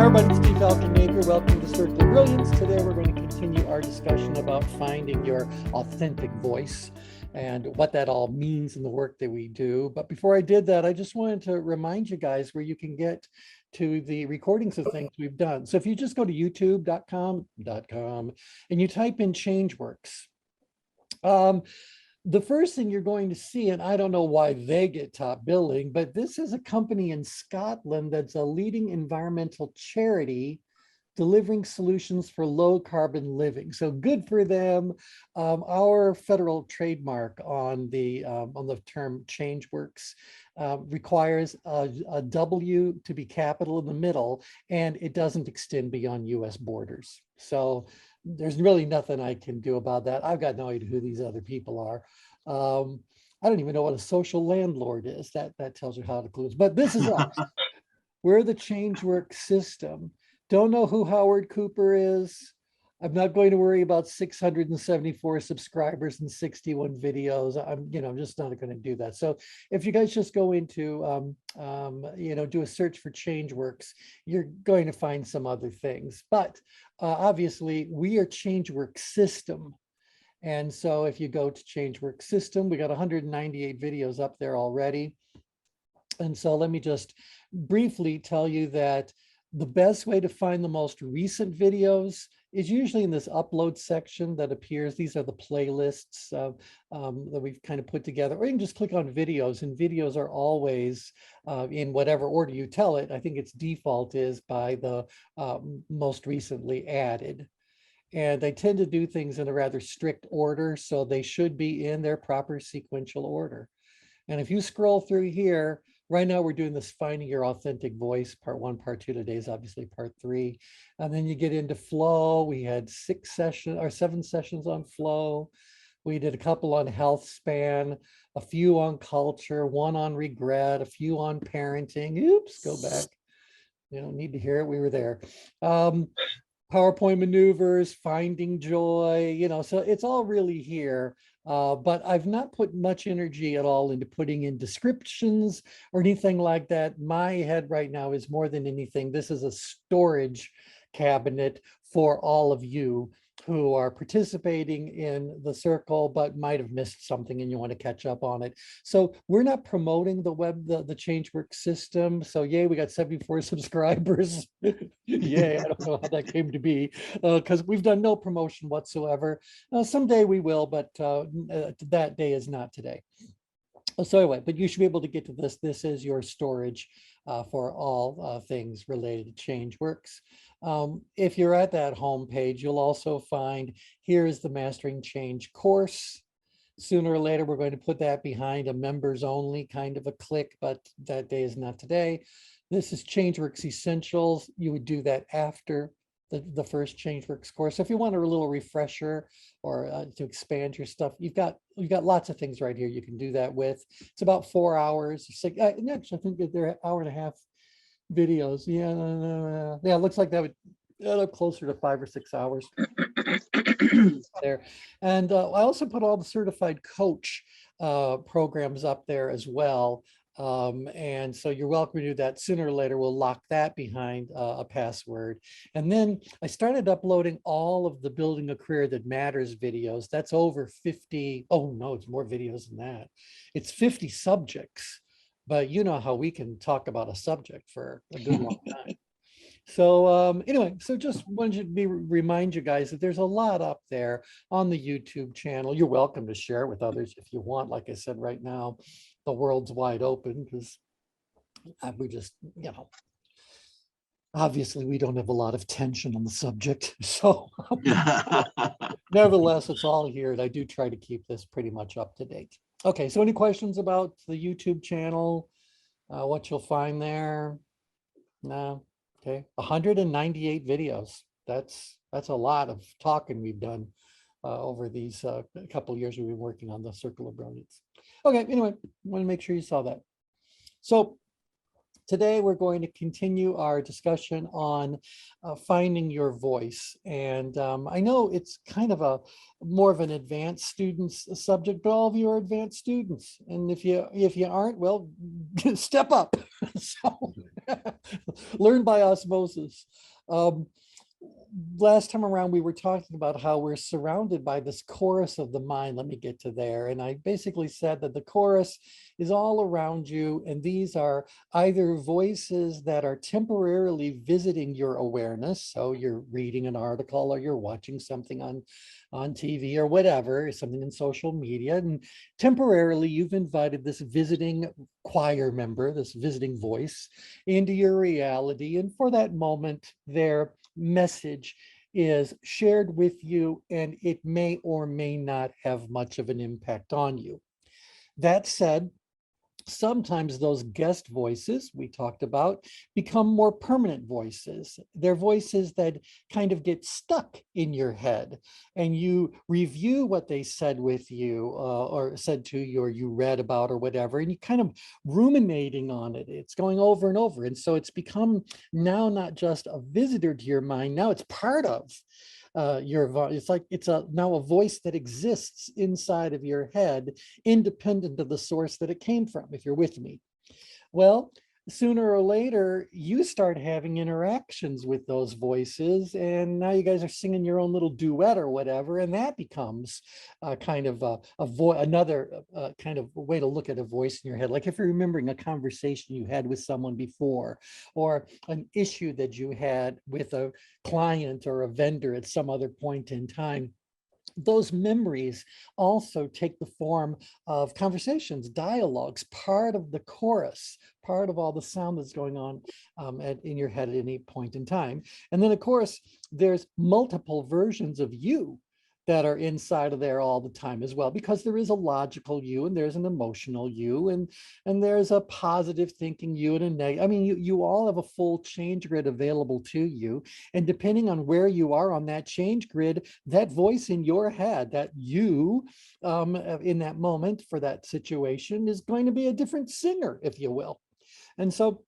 everybody, it's Steve Falcon Maker. Welcome to Circle of Brilliance. Today we're going to continue our discussion about finding your authentic voice and what that all means in the work that we do. But before I did that, I just wanted to remind you guys where you can get to the recordings of things we've done. So if you just go to youtube.com and you type in Changeworks, the first thing you're going to see, and I don't know why they get top billing, but this is a company in Scotland that's a leading environmental charity delivering solutions for low carbon living. So good for them. Our federal trademark on the term Changeworks requires a W to be capital in the middle, and it doesn't extend beyond US borders. So there's really nothing I can do about that. I've got no idea who these other people are. I don't even know what a social landlord is. That tells you how to clues. But this is us. We're the Changeworks system. Don't know who Howard Cooper is. I'm not going to worry about 674 subscribers and 61 videos. I'm just not going to do that. So if you guys just go into, do a search for Changeworks, you're going to find some other things. But obviously, we are Changeworks system. And so if you go to Changeworks system, we got 198 videos up there already. And so let me just briefly tell you that the best way to find the most recent videos is usually in this upload section that appears. These are the playlists that we've kind of put together, or you can just click on videos, and videos are always in whatever order you tell it. I think its default is by the most recently added. And they tend to do things in a rather strict order, so they should be in their proper sequential order. And if you scroll through here, right now we're doing this Finding Your Authentic Voice, part 1, part 2. Today is obviously part 3. And then you get into flow. We had 7 sessions on flow. We did a couple on health span, a few on culture, 1 on regret, a few on parenting. Oops, go back. You don't need to hear it. We were there. PowerPoint maneuvers, finding joy, so it's all really here. But I've not put much energy at all into putting in descriptions or anything like that. My head right now is more than anything, this is a storage cabinet for all of you who are participating in the circle, but might have missed something and you want to catch up on it. So we're not promoting the Changeworks system. So yay, we got 74 subscribers. Yay, I don't know how that came to be, because we've done no promotion whatsoever. Someday we will, but that day is not today. So anyway, but you should be able to get to this. This is your storage for all things related to Changeworks. If you're at that home page, you'll also find here is the Mastering Change course. Sooner or later, we're going to put that behind a members only kind of a click, but that day is not today. This is Changeworks Essentials. You would do that after the first Changeworks course. So if you want a little refresher or to expand your stuff, you've got lots of things right here you can do that with. It's about 4 hours. Next, I think they're 1.5 hour videos. Yeah, it looks like that would add up closer to 5 or 6 hours there. And I also put all the certified coach programs up there as well. And so you're welcome to do that. Sooner or later, we'll lock that behind a password. And then I started uploading all of the Building a Career That Matters videos. That's over 50. Oh no, it's more videos than that. It's 50 subjects, but you know how we can talk about a subject for a good long time. So anyway, so just wanted to remind you guys that there's a lot up there on the YouTube channel. You're welcome to share it with others if you want. Like I said, right now, the world's wide open because we just, obviously we don't have a lot of tension on the subject. So nevertheless, it's all here. And I do try to keep this pretty much up to date. Okay, so any questions about the YouTube channel, what you'll find there? No. Okay, 198 videos. That's a lot of talking we've done over these couple of years we've been working on the Circle of Brilliance. Okay, anyway, want to make sure you saw that. So today we're going to continue our discussion on finding your voice. And I know it's kind of a more of an advanced students subject, but all of you are advanced students. And if you aren't, well, step up. So learn by osmosis. Um, Last time around, we were talking about how we're surrounded by this chorus of the mind. Let me get to there. And I basically said that the chorus is all around you. And these are either voices that are temporarily visiting your awareness. So you're reading an article or you're watching something on TV or whatever, something in social media. And temporarily, you've invited this visiting choir member, this visiting voice into your reality. And for that moment, their message is shared with you, and it may or may not have much of an impact on you. That said, sometimes those guest voices we talked about become more permanent voices. They're voices that kind of get stuck in your head, and you review what they said with you or said to you, or you read about or whatever, and you kind of ruminating on it. It's going over and over. And so it's become now not just a visitor to your mind, now it's part of it's like it's now a voice that exists inside of your head, independent of the source that it came from, if you're with me. Well, sooner or later, you start having interactions with those voices, and now you guys are singing your own little duet or whatever, and that becomes kind of another kind of way to look at a voice in your head. Like if you're remembering a conversation you had with someone before, or an issue that you had with a client or a vendor at some other point in time. Those memories also take the form of conversations, dialogues, part of the chorus, part of all the sound that's going on in your head at any point in time. And then, of course, there's multiple versions of you that are inside of there all the time as well, because there is a logical you, and there's an emotional you, and there's a positive thinking you and a negative. I mean, you all have a full change grid available to you. And depending on where you are on that change grid, that voice in your head, that you in that moment for that situation, is going to be a different singer, if you will. And so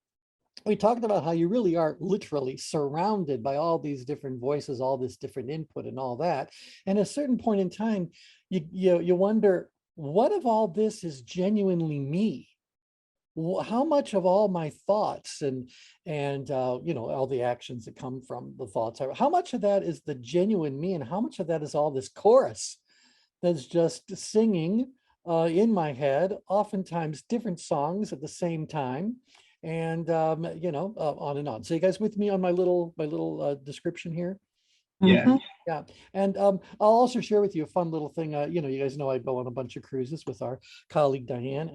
we talked about how you really are literally surrounded by all these different voices, all this different input and all that. And at a certain point in time, you wonder, what if all this is genuinely me? How much of all my thoughts and all the actions that come from the thoughts, how much of that is the genuine me, and how much of that is all this chorus that's just singing in my head, oftentimes different songs at the same time, and on and on. So you guys with me on my little description here? Yeah. Yeah. And I'll also share with you a fun little thing. You guys know I go on a bunch of cruises with our colleague Diane,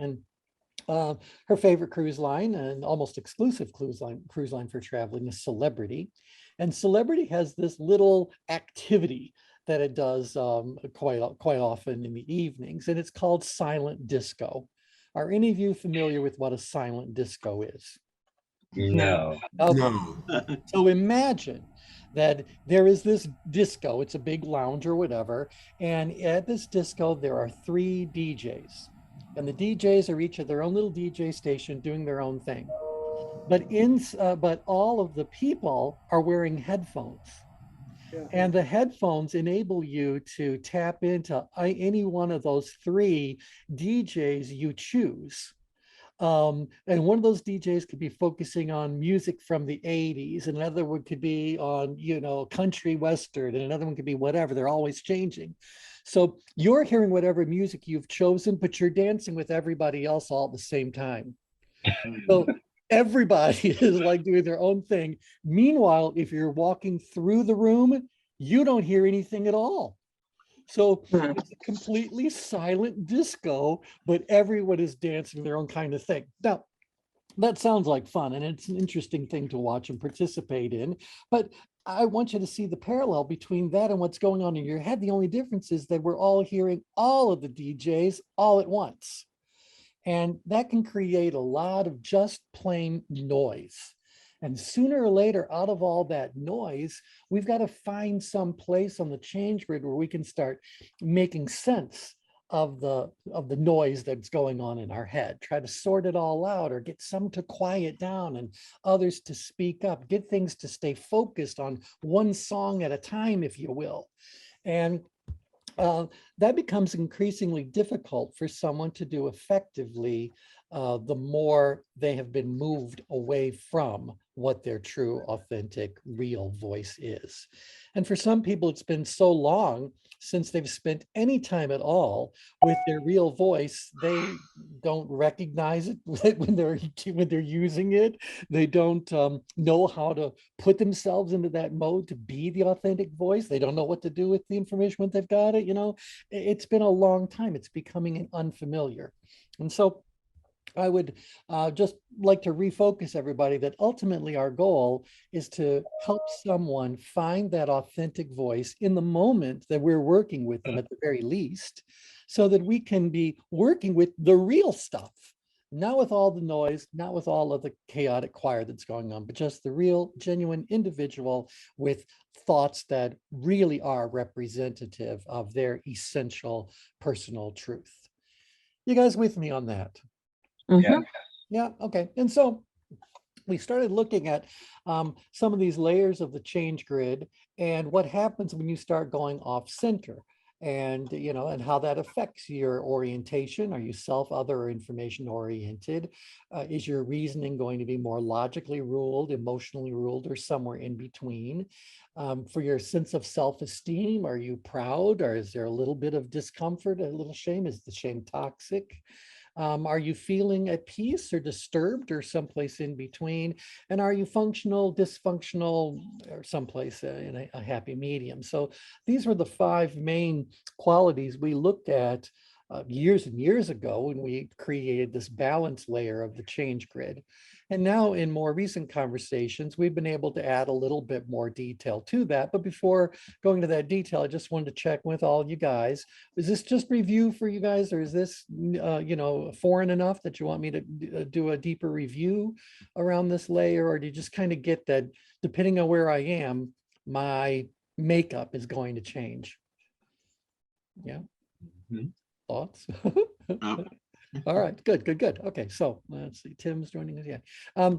and her favorite cruise line and almost exclusive cruise line for traveling is Celebrity. And Celebrity has this little activity that it does quite often in the evenings, and it's called silent disco. Are any of you familiar with what a silent disco is? No. Okay. No. So imagine that there is this disco, it's a big lounge or whatever, and at this disco there are 3 DJs, and the DJs are each at their own little DJ station doing their own thing. But all of the people are wearing headphones. Yeah. And the headphones enable you to tap into any one of those 3 DJs you choose. And one of those DJs could be focusing on music from the 80s, and another one could be on, country western, and another one could be whatever. They're always changing. So you're hearing whatever music you've chosen, but you're dancing with everybody else all at the same time. So everybody is like doing their own thing. Meanwhile, if you're walking through the room, you don't hear anything at all. So it's a completely silent disco, but everyone is dancing their own kind of thing. Now, that sounds like fun, and it's an interesting thing to watch and participate in. But I want you to see the parallel between that and what's going on in your head. The only difference is that we're all hearing all of the DJs all at once. And that can create a lot of just plain noise. And sooner or later, out of all that noise, we've got to find some place on the change grid where we can start making sense of the noise that's going on in our head. Try to sort it all out, or get some to quiet down and others to speak up, get things to stay focused on one song at a time, if you will. And that becomes increasingly difficult for someone to do effectively the more they have been moved away from what their true, authentic, real voice is. And for some people, it's been so long since they've spent any time at all with their real voice, they don't recognize it when they're using it. They don't know how to put themselves into that mode to be the authentic voice. They don't know what to do with the information when they've got it. It's been a long time. It's becoming unfamiliar. And so I would just like to refocus everybody that ultimately our goal is to help someone find that authentic voice in the moment that we're working with them at the very least, so that we can be working with the real stuff, not with all the noise, not with all of the chaotic choir that's going on, but just the real, genuine individual with thoughts that really are representative of their essential personal truth. You guys with me on that? Yeah. Yeah, okay. And so we started looking at some of these layers of the change grid and what happens when you start going off center, and and how that affects your orientation. Are you self, other, or information oriented? Is your reasoning going to be more logically ruled, emotionally ruled, or somewhere in between? For your sense of self-esteem, are you proud, or is there a little bit of discomfort, a little shame? Is the shame toxic? Are you feeling at peace or disturbed, or someplace in between? And are you functional, dysfunctional, or someplace in a happy medium? So these were the 5 main qualities we looked at years and years ago when we created this balance layer of the change grid. And now in more recent conversations, we've been able to add a little bit more detail to that. But before going to that detail, I just wanted to check with all you guys. Is this just review for you guys, or is this, foreign enough that you want me to do a deeper review around this layer? Or do you just kind of get that depending on where I am, my makeup is going to change? Yeah. Mhm. Thoughts? All right, good. Okay, so let's see, Tim's joining us. Yeah.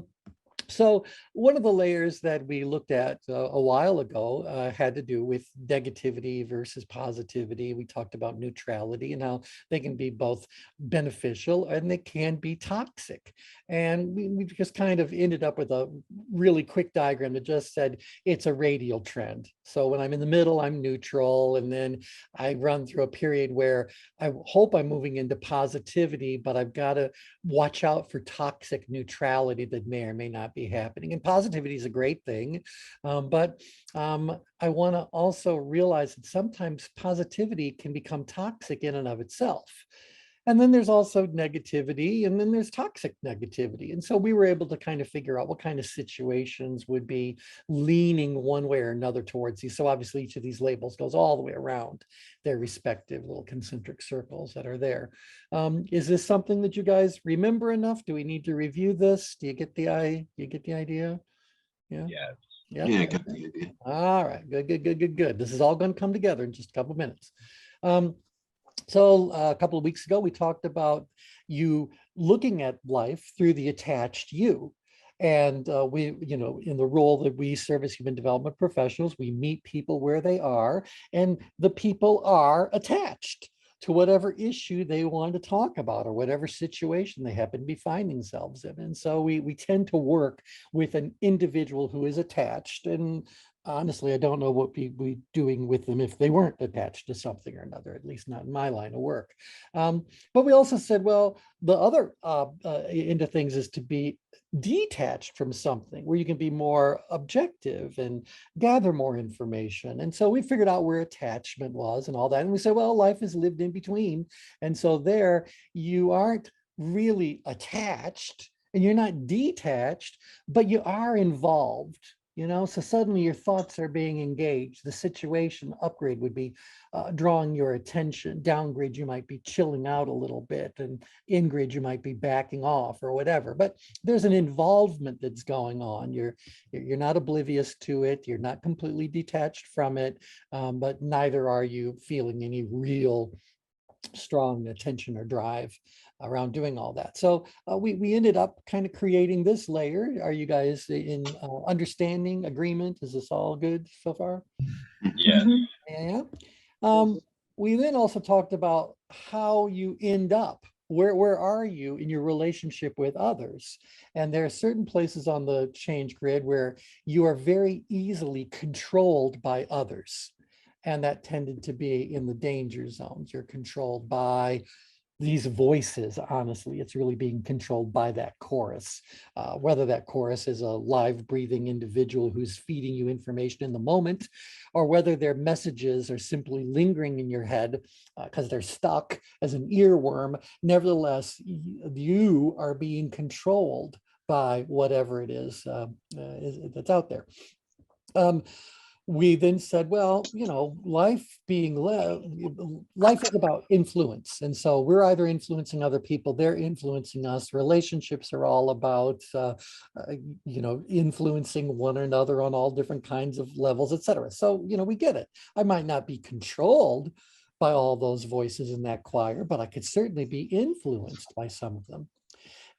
So one of the layers that we looked at a while ago had to do with negativity versus positivity. We talked about neutrality and how they can be both beneficial and they can be toxic. And we just kind of ended up with a really quick diagram that just said it's a radial trend. So when I'm in the middle, I'm neutral. And then I run through a period where I hope I'm moving into positivity, but I've got to watch out for toxic neutrality that may or may not be happening. And positivity is a great thing, but I want to also realize that sometimes positivity can become toxic in and of itself. And then there's also negativity, and then there's toxic negativity. And so we were able to kind of figure out what kind of situations would be leaning one way or another towards these. So obviously each of these labels goes all the way around their respective little concentric circles that are there. Is this something that you guys remember enough? Do we need to review this? Do you get the idea? Yeah. Yeah. Yeah. Yeah, I got the idea. All right. Good. This is all going to come together in just a couple of minutes. So a couple of weeks ago, we talked about you looking at life through the attached you. And we, in the role that we serve as human development professionals, we meet people where they are, and the people are attached to whatever issue they want to talk about or whatever situation they happen to be finding themselves in. And so we tend to work with an individual who is attached. And honestly, I don't know what we'd be doing with them if they weren't attached to something or another, at least not in my line of work. But we also said, well, the other end of things is to be detached from something where you can be more objective and gather more information. And so we figured out where attachment was and all that. And we said, well, life is lived in between. And so there you aren't really attached and you're not detached, but you are involved. So suddenly your thoughts are being engaged. The situation upgrade would be drawing your attention. Downgrade, you might be chilling out a little bit, and ingrade, you might be backing off or whatever. But there's an involvement that's going on. You're not oblivious to it. You're not completely detached from it, but neither are you feeling any real strong attention or drive around doing all that. So we ended up kind of creating this layer. Are you guys in understanding, agreement? Is this all good so far? Yeah. Yeah. We then also talked about how you end up where are you in your relationship with others? And there are certain places on the change grid where you are very easily controlled by others. And that tended to be in the danger zones. You're controlled by these voices. Honestly, it's really being controlled by that chorus, whether that chorus is a live breathing individual who's feeding you information in the moment, or whether their messages are simply lingering in your head because they're stuck as an earworm. Nevertheless, you are being controlled by whatever it is that's out there. We then said, well, life life is about influence. And so we're either influencing other people, they're influencing us. Relationships are all about, influencing one another on all different kinds of levels, et cetera. So, we get it. I might not be controlled by all those voices in that choir, but I could certainly be influenced by some of them.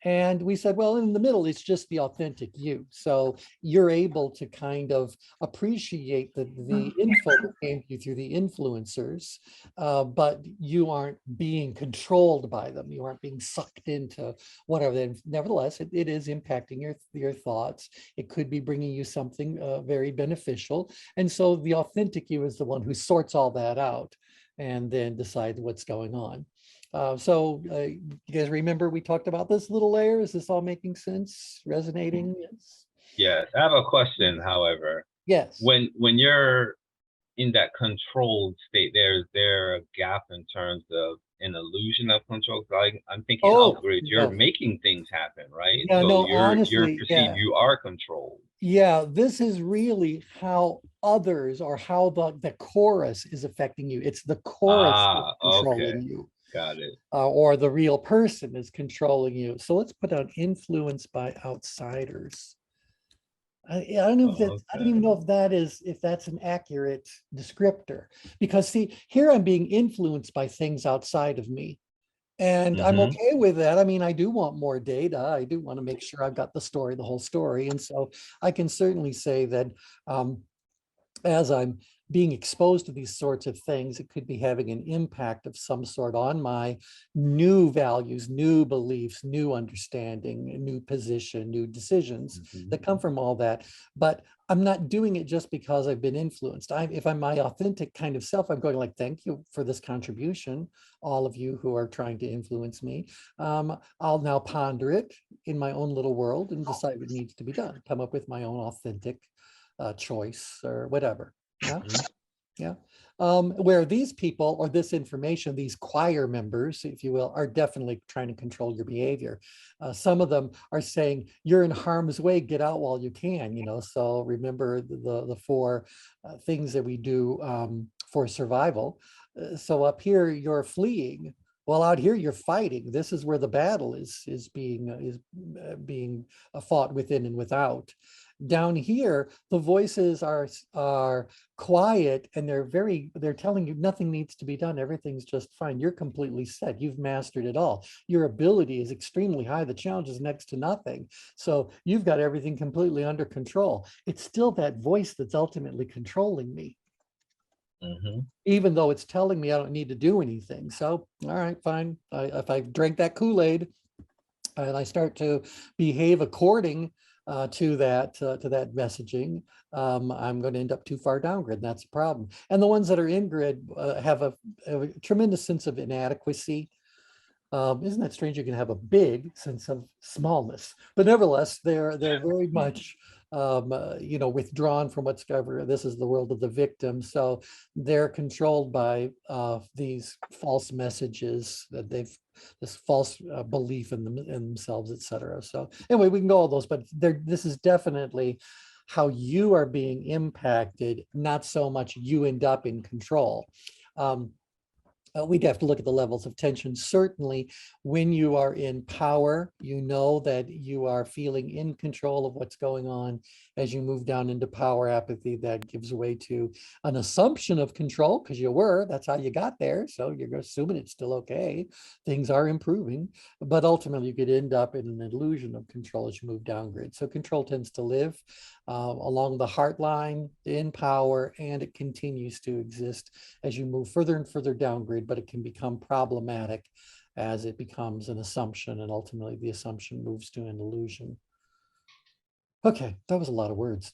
And we said, well, in the middle, it's just the authentic you. So you're able to kind of appreciate the info that came to you through the influencers, but you aren't being controlled by them. You aren't being sucked into whatever. Nevertheless, it is impacting your thoughts. It could be bringing you something very beneficial. And so the authentic you is the one who sorts all that out and then decides what's going on. You guys remember we talked about this little layer? Is this all making sense? Resonating? Yes. Yes. I have a question, however. Yes. When you're in that controlled state, is there a gap in terms of an illusion of control? I'm thinking upgrade, you're making things happen, right? Yeah, so no, you're honestly, perceived, you are controlled. Yeah, this is really how others or how the chorus is affecting you. It's the chorus that's controlling you. Got it. Or the real person is controlling you. So let's put on influence by outsiders. I don't know if that, I don't even know if that's an accurate descriptor, because see, here I'm being influenced by things outside of me. And I'm okay with that. I mean, I do want more data. I do want to make sure I've got the whole story. And so I can certainly say that as I'm being exposed to these sorts of things, it could be having an impact of some sort on my new values, new beliefs, new understanding, new position, new decisions that come from all that. But I'm not doing it just because I've been influenced. If I'm my authentic kind of self, I'm going like, thank you for this contribution, all of you who are trying to influence me. I'll now ponder it in my own little world and decide what needs to be done, come up with my own authentic choice or whatever. Yeah. Yeah. Where these people or this information, these choir members, if you will, are definitely trying to control your behavior. Some of them are saying you're in harm's way, get out while you can, so remember the four things that we do for survival. So up here you're fleeing. Well, out here you're fighting. This is where the battle is being fought within and without. Down here, the voices are quiet and they're telling you nothing needs to be done. Everything's just fine. You're completely set. You've mastered it all. Your ability is extremely high. The challenge is next to nothing. So you've got everything completely under control. It's still that voice that's ultimately controlling me. Even though it's telling me I don't need to do anything. So, all right, fine. If I drink that Kool-Aid and I start to behave according to that messaging, I'm going to end up too far down grid. That's a problem. And the ones that are in grid have a tremendous sense of inadequacy. Isn't that strange? You can have a big sense of smallness, but nevertheless, they're very much withdrawn from what's ever. This is the world of the victim, so they're controlled by these false messages that this false belief in themselves, etc. So anyway, we can go all those, but this is definitely how you are being impacted, not so much you end up in control. We'd have to look at the levels of tension. Certainly, when you are in power, you know that you are feeling in control of what's going on. As you move down into power apathy, that gives way to an assumption of control because you were. That's how you got there. So you're assuming it's still okay. Things are improving, but ultimately you could end up in an illusion of control as you move down grid. So control tends to live along the heart line in power, and it continues to exist as you move further and further down grid, but it can become problematic as it becomes an assumption, and ultimately the assumption moves to an illusion. Okay, that was a lot of words.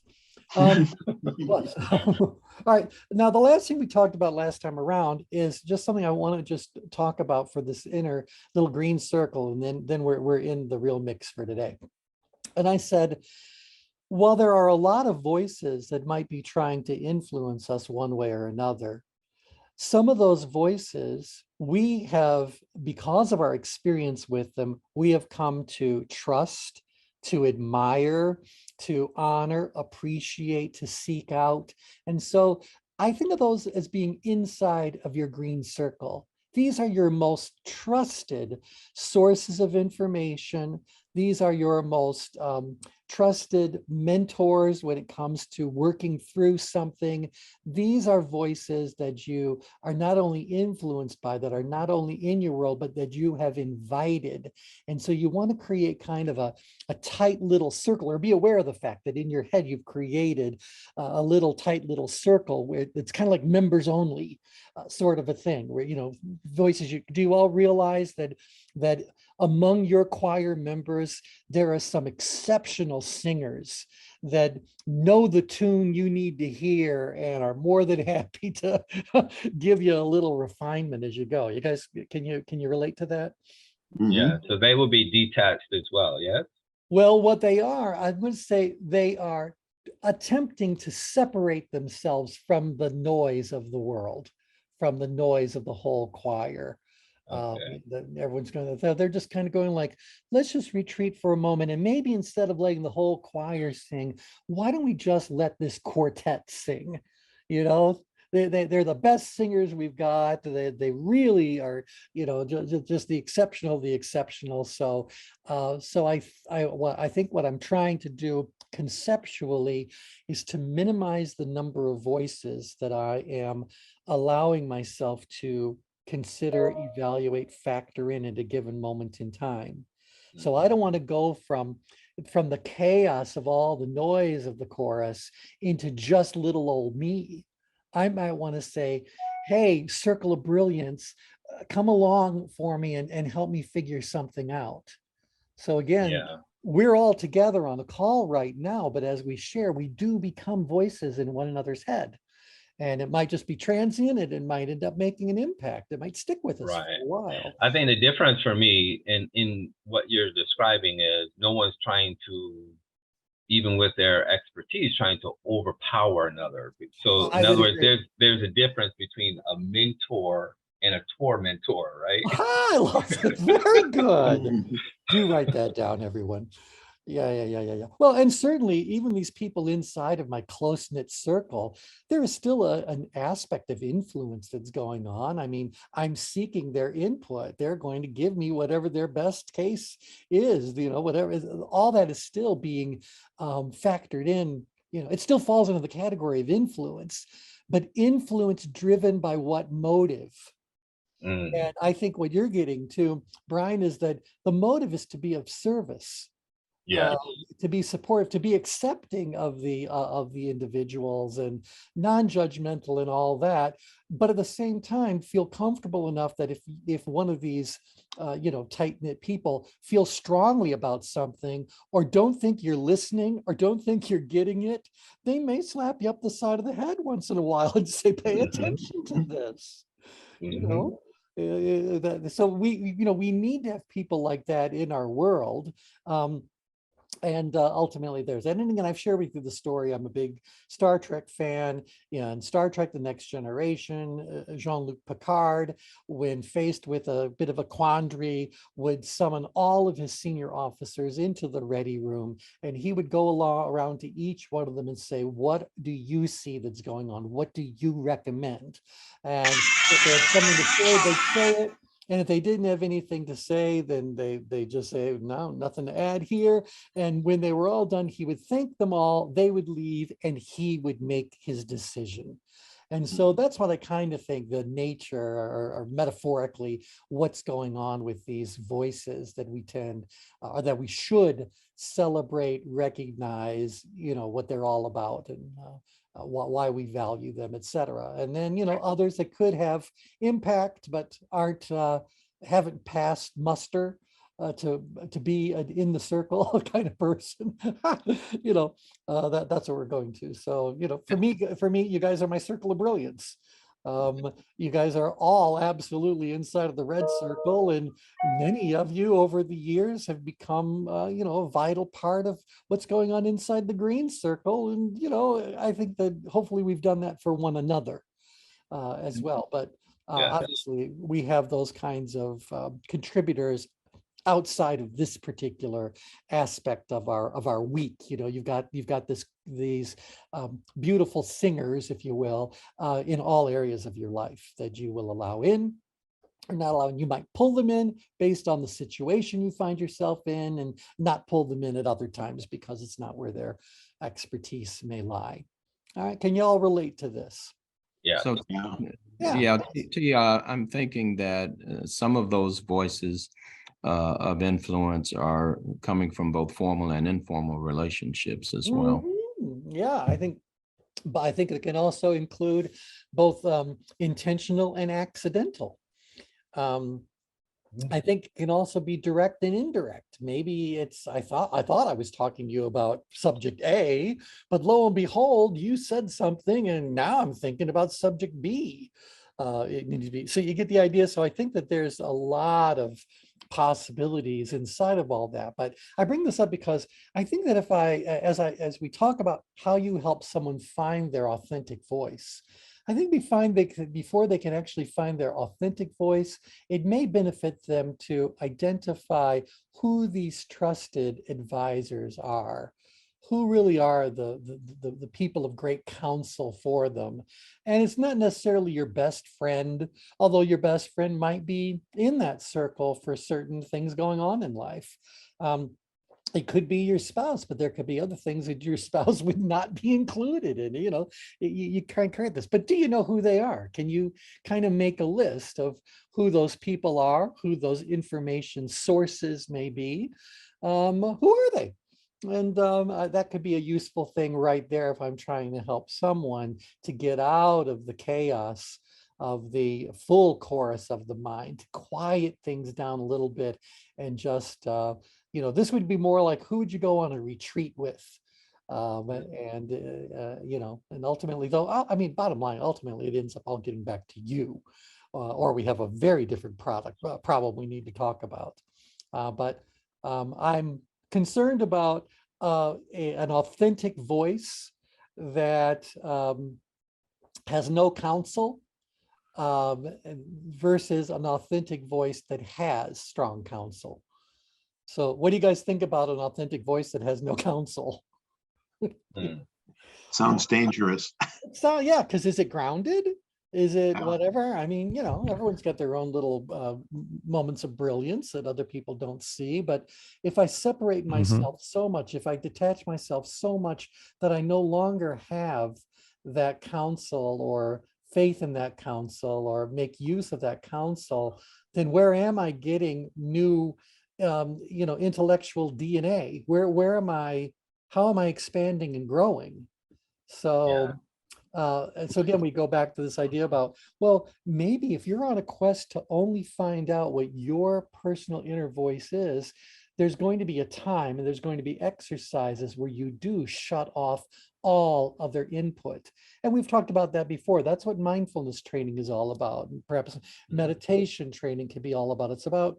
All right, now the last thing we talked about last time around is just something I want to just talk about for this inner little green circle, and then we're in the real mix for today. And I said, while there are a lot of voices that might be trying to influence us one way or another, some of those voices we have, because of our experience with them, we have come to trust, to admire, to honor, appreciate, to seek out. And so I think of those as being inside of your green circle. These are your most trusted sources of information. These are your most trusted mentors when it comes to working through something. These are voices that you are not only influenced by, that are not only in your world, but that you have invited. And so you want to create kind of a tight little circle, or be aware of the fact that in your head you've created a little tight little circle where it's kind of like members only sort of a thing, where, you know, voices. Do you all realize that among your choir members, there are some exceptional singers that know the tune you need to hear and are more than happy to give you a little refinement as you go? You guys, can you relate to that? Yeah, so they will be detached as well, yes? Well, what they are, I would say they are attempting to separate themselves from the noise of the world, from the noise of the whole choir. Okay. Everyone's going to, they're just kind of going like, let's just retreat for a moment. And maybe instead of letting the whole choir sing, why don't we just let this quartet sing? You know, they're the best singers we've got. They really are, you know, just the exceptional, the exceptional. So I think what I'm trying to do conceptually is to minimize the number of voices that I am allowing myself to consider, evaluate, factor in at a given moment in time. So I don't want to go from the chaos of all the noise of the chorus into just little old me. I might want to say, hey, circle of brilliance, come along for me and help me figure something out. So again, Yeah, we're all together on a call right now, but as we share, we do become voices in one another's head. And it might just be transient, and it might end up making an impact. It might stick with us for right. a while. I think the difference for me in what you're describing is no one's trying to, even with their expertise, trying to overpower another. So I in other would words, agree. there's a difference between a mentor and a tormentor, right? I love it. Very good. Do write that down, everyone. Yeah. Well, and certainly even these people inside of my close-knit circle, there is still an aspect of influence that's going on. I mean, I'm seeking their input. They're going to give me whatever their best case is, you know, whatever, all that is still being factored in. You know, it still falls into the category of influence, but influence driven by what motive? Mm, And I think what you're getting to, Brian, is that the motive is to be of service, uh, yes, to be supportive, to be accepting of the individuals and non-judgmental and all that, but at the same time feel comfortable enough that if one of these you know, tight-knit people feel strongly about something, or don't think you're listening, or don't think you're getting it, they may slap you up the side of the head once in a while and say, pay attention to this, you hmm, know. So you know, we need to have people like that in our world. And ultimately there's that. And again, I've shared with you the story. I'm a big Star Trek fan. And Star Trek The Next Generation, Jean-Luc Picard, when faced with a bit of a quandary, would summon all of his senior officers into the ready room, and he would go around to each one of them and say, what do you see that's going on? What do you recommend? And if they had something to say, they'd say it. And if they didn't have anything to say, then they just say, no, nothing to add here. And when they were all done, he would thank them all, they would leave, and he would make his decision. And so that's what I kind of think the nature, or metaphorically, what's going on with these voices that we tend, or that we should celebrate, recognize, you know, what they're all about, and why we value them, et cetera. And then, you know, others that could have impact, but aren't haven't passed muster to be an in the circle kind of person. That's what we're going to. So, for me, you guys are my circle of brilliance. You guys are all absolutely inside of the red circle, and many of you over the years have become, a vital part of what's going on inside the green circle. And, I think that hopefully we've done that for one another as well. But Yeah. obviously, we have those kinds of contributors outside of this particular aspect of our week. You've got these beautiful singers, if you will, in all areas of your life that you will allow in or not allow. And you might pull them in based on the situation you find yourself in, and not pull them in at other times because it's not where their expertise may lie. All right, can you all relate to this? Yeah. So, Yeah. I'm thinking that some of those voices of influence are coming from both formal and informal relationships as well. Yeah, but I think it can also include both intentional and accidental. I think it can also be direct and indirect. Maybe I thought I was talking to you about subject A, but lo and behold, you said something, and now I'm thinking about subject B. It needs to be, so you get the idea. So I think that there's a lot of possibilities inside of all that. But I bring this up because I think that as we talk about how you help someone find their authentic voice, I think before they can actually find their authentic voice, it may benefit them to identify who these trusted advisors are, who really are the people of great counsel for them. And it's not necessarily your best friend, although your best friend might be in that circle for certain things going on in life. It could be your spouse, but there could be other things that your spouse would not be included in. You can't create this, but do you know who they are? Can you kind of make a list of who those people are, who those information sources may be? Who are they? And that could be a useful thing right there if I'm trying to help someone to get out of the chaos of the full chorus of the mind, to quiet things down a little bit and just this would be more like, who would you go on a retreat with? And ultimately, though, bottom line, ultimately, it ends up all getting back to you, or we have a very different problem we need to talk about. But I'm concerned about an authentic voice that has no counsel versus an authentic voice that has strong counsel. So what do you guys think about an authentic voice that has no counsel? Sounds dangerous. So yeah, because is it grounded? Is it whatever? Everyone's got their own little moments of brilliance that other people don't see. But if I separate myself so much, if I detach myself so much that I no longer have that counsel or faith in that counsel or make use of that counsel, then where am I getting new intellectual DNA? Where am I? How am I expanding and growing? So and so again, we go back to this idea about, well, maybe if you're on a quest to only find out what your personal inner voice is, there's going to be a time and there's going to be exercises where you do shut off all other input. And we've talked about that before. That's what mindfulness training is all about. And perhaps meditation training can be all about. It's about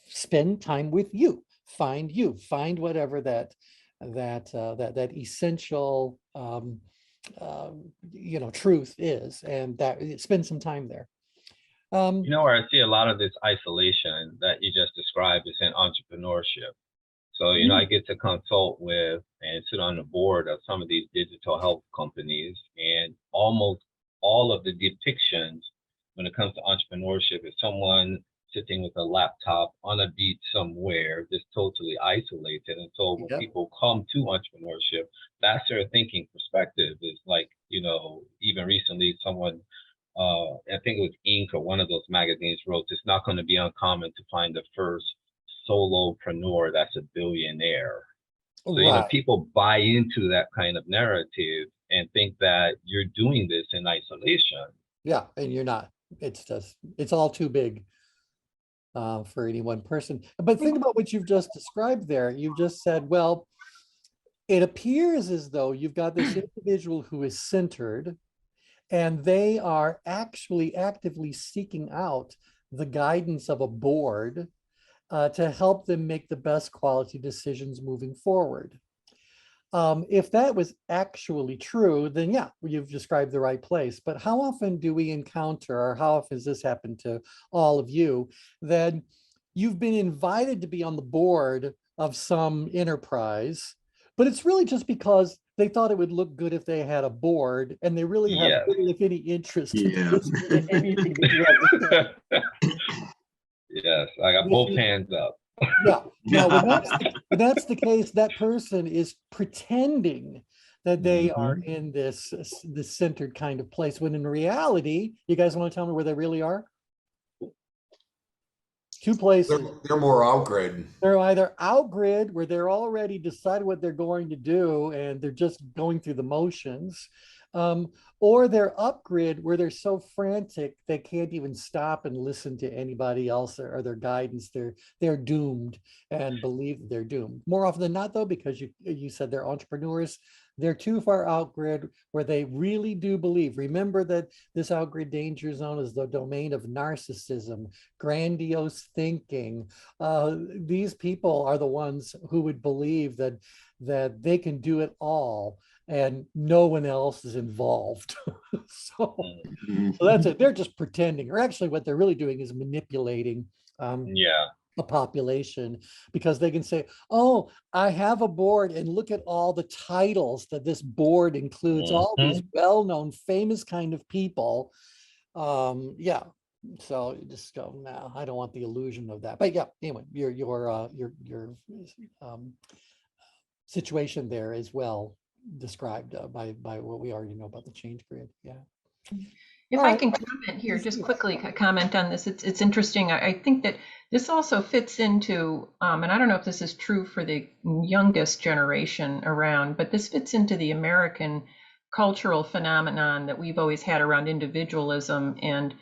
spend time with you, find whatever that essential truth is, and that spend some time there. Where I see a lot of this isolation that you just described is in entrepreneurship. So, I get to consult with and sit on the board of some of these digital health companies, and almost all of the depictions when it comes to entrepreneurship is someone sitting with a laptop on a beach somewhere, just totally isolated. And so when people come to entrepreneurship, that's their thinking perspective. Is like, even recently someone, I think it was Inc. or one of those magazines wrote, it's not going to be uncommon to find the first solopreneur that's a billionaire. So, people buy into that kind of narrative and think that you're doing this in isolation. Yeah, and you're not. It's all too big. for any one person. But think about what you've just described there. You've just said, well, it appears as though you've got this individual who is centered, and they are actually actively seeking out the guidance of a board to help them make the best quality decisions moving forward. If that was actually true, then yeah, you've described the right place. But how often do we encounter, or how often has this happened to all of you, that you've been invited to be on the board of some enterprise, but it's really just because they thought it would look good if they had a board, and they really have Yes. little, if any, interest Yeah. in anything that you have to say. Yes, I got both hands up. Yeah. Now, when that's the case, that person is pretending that they are in this centered kind of place, when in reality, you guys want to tell me where they really are? Two places. They're more out-grid. They're either out-grid, where they're already decided what they're going to do and they're just going through the motions, or they're up-grid, where they're so frantic they can't even stop and listen to anybody else or their guidance. They're doomed and believe that they're doomed. More often than not, though, because you said they're entrepreneurs, they're too far out-grid, where they really do believe. Remember that this out-grid danger zone is the domain of narcissism, grandiose thinking. These people are the ones who would believe that they can do it all and no one else is involved. So that's it. They're just pretending, or actually what they're really doing is manipulating a population, because they can say, oh, I have a board and look at all the titles that this board includes, all these well-known, famous kind of people. Yeah. So you just go, no, I don't want the illusion of that. But yeah, anyway, your situation there is well described by what we already know about the change grid. Yeah. If I can comment here, just quickly comment on this. It's interesting. I think that this also fits into, and I don't know if this is true for the youngest generation around, but this fits into the American cultural phenomenon that we've always had around individualism and,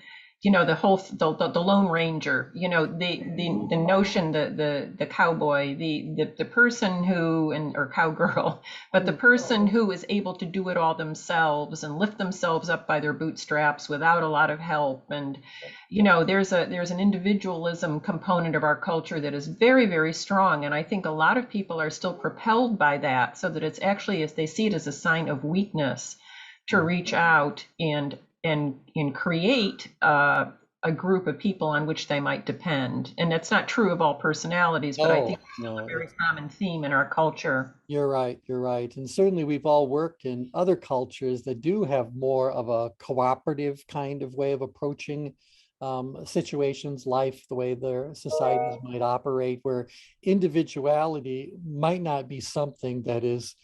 you know, the Lone Ranger, you know, the notion, the cowboy, the person who, or cowgirl, but the person who is able to do it all themselves and lift themselves up by their bootstraps without a lot of help. And, you know, there's an individualism component of our culture that is very, very strong. And I think a lot of people are still propelled by that, so that it's actually, as they see it as a sign of weakness to reach out and create a group of people on which they might depend. And that's not true of all personalities, but I think it's a very common theme in our culture. You're right. You're right. And certainly we've all worked in other cultures that do have more of a cooperative kind of way of approaching situations, life, the way their societies might operate, where individuality might not be something that is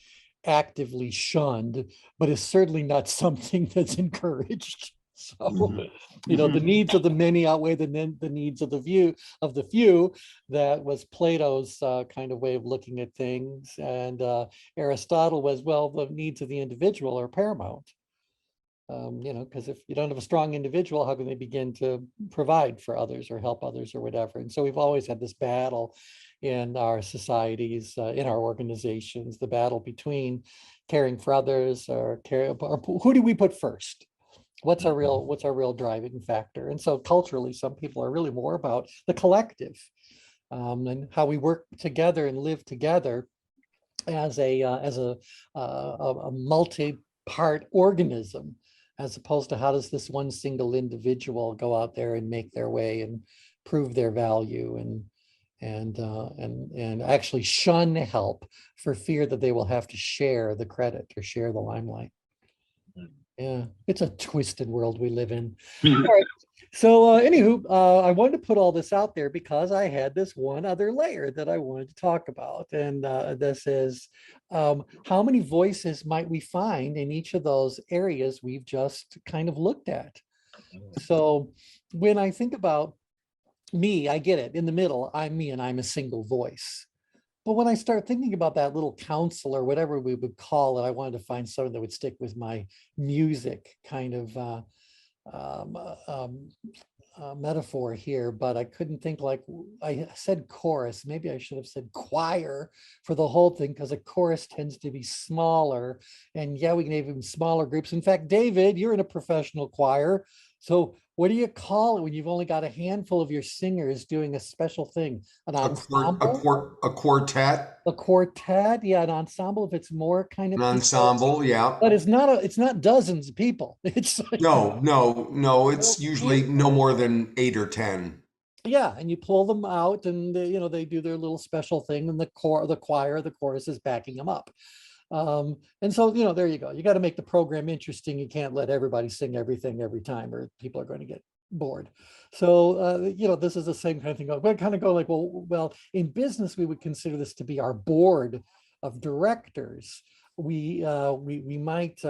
actively shunned, but is certainly not something that's encouraged. So, you know, the needs of the many outweigh the needs of the few. That was Plato's kind of way of looking at things. And Aristotle was, well, the needs of the individual are paramount. You know, because if you don't have a strong individual, how can they begin to provide for others or help others or whatever? And so we've always had this battle in our societies, in our organizations, the battle between caring for others or who do we put first? What's our real driving factor? And so culturally, some people are really more about the collective and how we work together and live together as a multi-part organism, as opposed to how does this one single individual go out there and make their way and prove their value and actually shun help for fear that they will have to share the credit or share the limelight. Yeah, it's a twisted world we live in. All right. So anywho, I wanted to put all this out there because I had this one other layer that I wanted to talk about. And this is how many voices might we find in each of those areas we've just kind of looked at? So when I think about me, I get it. In the middle, I'm me and I'm a single voice. But when I start thinking about that little council or whatever we would call it, I wanted to find something that would stick with my music kind of metaphor here, but I couldn't think, like, I said chorus. Maybe I should have said choir for the whole thing, because a chorus tends to be smaller. And yeah, we can have even smaller groups. In fact, David, you're in a professional choir. So what do you call it when you've only got a handful of your singers doing a special thing? An ensemble? A quartet? A quartet? Yeah, an ensemble if it's more kind of An people. ensemble, yeah. But it's not dozens of people. It's like, No, it's usually no more than 8 or 10. yeah, and you pull them out, and they do their little special thing, and the choir, the chorus is backing them up. And so, there you go. You got to make the program interesting. You can't let everybody sing everything every time, or people are going to get bored. So, this is the same kind of thing. We kind of go like, well, in business, we would consider this to be our board of directors. We might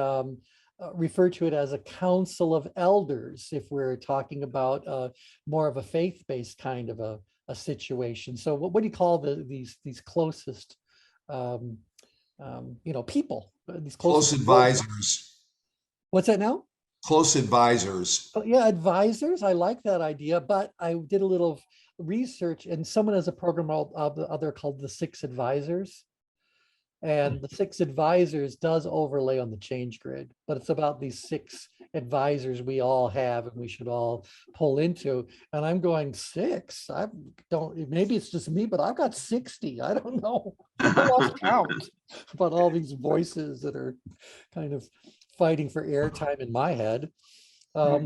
refer to it as a council of elders if we're talking about more of a faith-based kind of a situation. So, what do you call these closest people, these Close advisors. What's that now? Close advisors. Oh, yeah, advisors. I like that idea, but I did a little research, and someone has a program other called the 6 Advisors. And the 6 Advisors does overlay on the change grid, but it's about these 6 advisors we all have and we should all pull into. And I'm going 6. I don't, maybe it's just me, but I've got 60. I don't know. I lost count. But all these voices that are kind of fighting for airtime in my head. Okay,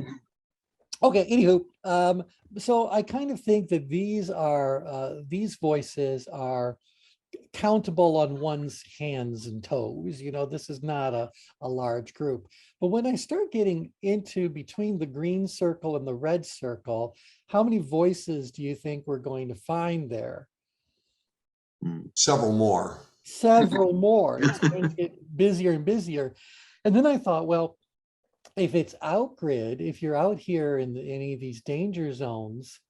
anywho, so I kind of think that these voices are countable on one's hands and toes. This is not a large group. But when I start getting into between the green circle and the red circle, how many voices do you think we're going to find there? Several more. Several more. It's going to get busier and busier. And then I thought, well, if it's out-grid, if you're out here in any of these danger zones,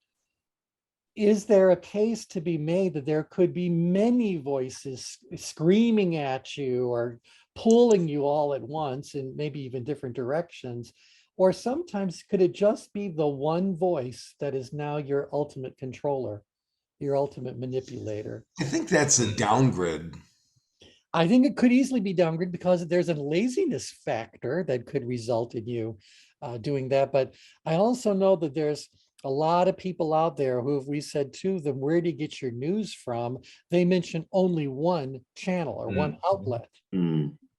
is there a case to be made that there could be many voices screaming at you or pulling you all at once in maybe even different directions? Or sometimes could it just be the one voice that is now your ultimate controller, your ultimate manipulator? I think that's a downgrid. I think it could easily be downgrid because there's a laziness factor that could result in you doing that. But I also know that there's a lot of people out there who, if we said to them, where do you get your news from? They mention only one channel or one outlet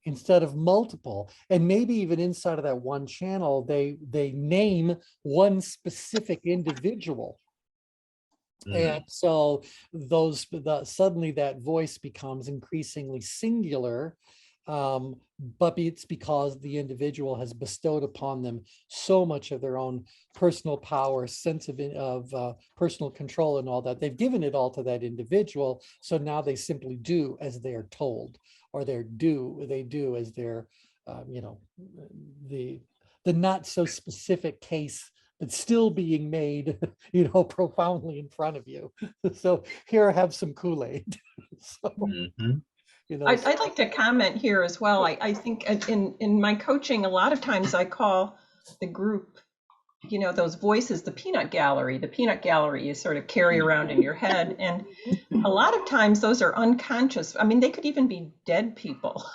instead of multiple. And maybe even inside of that one channel, they name one specific individual. And so suddenly that voice becomes increasingly singular, but it's because the individual has bestowed upon them so much of their own personal power, sense of personal control and all that. They've given it all to that individual. So now they simply do as they're told, or they do as they're, the not so specific case that's still being made, profoundly in front of you. So here I have some Kool-Aid. So, I'd like to comment here as well. I think in my coaching, a lot of times I call the group, those voices, the peanut gallery. The peanut gallery you sort of carry around in your head. And a lot of times those are unconscious. I mean, they could even be dead people.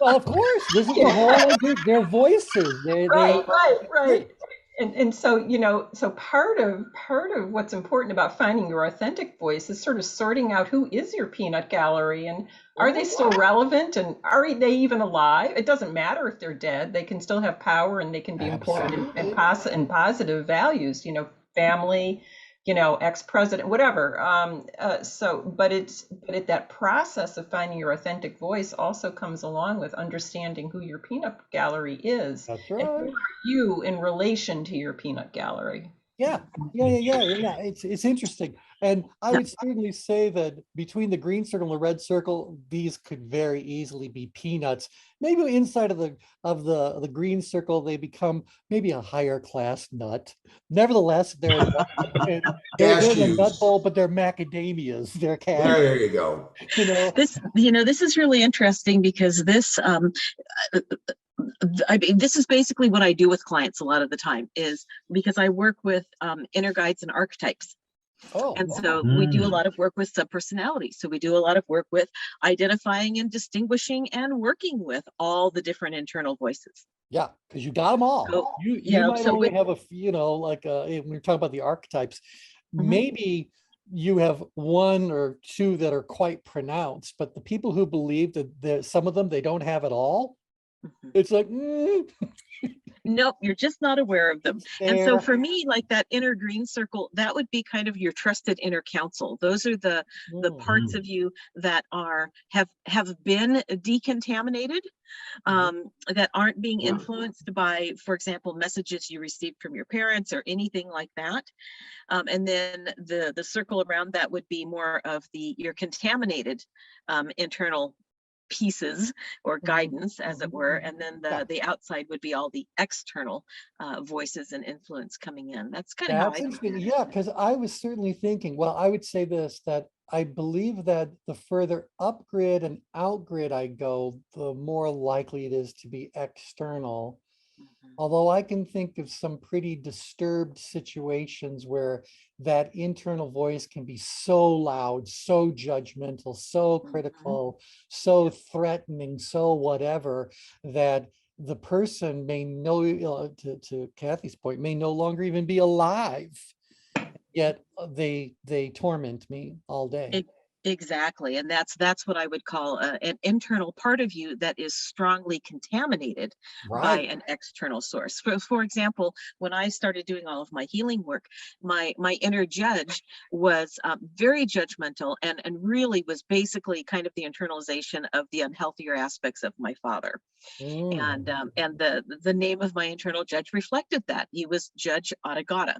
Well, of course, this is the whole, their voices. Right. And so, so part of what's important about finding your authentic voice is sort of sorting out who is your peanut gallery, and are they still relevant, and are they even alive? It doesn't matter if they're dead. They can still have power, and they can be important and positive values, family, ex-president, whatever. But that process of finding your authentic voice also comes along with understanding who your peanut gallery is. That's right. And who are you in relation to your peanut gallery? Yeah. It's interesting. And I would certainly say that between the green circle and the red circle, these could very easily be peanuts. Maybe inside of the green circle, they become maybe a higher class nut. Nevertheless, they're in a nut bowl, but they're macadamias. They're cashews. There you go. This is really interesting because this I mean, this is basically what I do with clients a lot of the time, is because I work with inner guides and archetypes. Oh, And so we do a lot of work with subpersonalities. So we do a lot of work with identifying and distinguishing and working with all the different internal voices. yeah, because you got them all. So, You yeah, might so only with, have a few, you know, like when we're talking about the archetypes, Mhm. maybe you have one or two that are quite pronounced, but the people who believe that some of them they don't have at all, Mhm. it's like, Nope, you're just not aware of them. it's And so there. for me, like that inner green circle, that would be kind of your trusted inner counsel. Those are the parts of you that are have been decontaminated, that aren't being influenced by, for example, messages you received from your parents or anything like that. And then the circle around that would be more of your contaminated internal pieces or guidance, as it were, and then Yeah. the outside would be all the external voices and influence coming in. That's kind of how That's I interesting. Yeah, because I was certainly thinking, well, I would say this, that I believe that the further up grid and out grid I go, the more likely it is to be external. Although I can think of some pretty disturbed situations where that internal voice can be so loud, so judgmental, so critical, so threatening, so whatever, that the person may to Kathy's point, may no longer even be alive, yet they torment me all day. Exactly. And that's what I would call an internal part of you that is strongly contaminated by Right. an external source. For example, when I started doing all of my healing work, my inner judge was very judgmental and really was basically kind of the internalization of the unhealthier aspects of my father. And the name of my internal judge reflected that. He was Judge Atagata.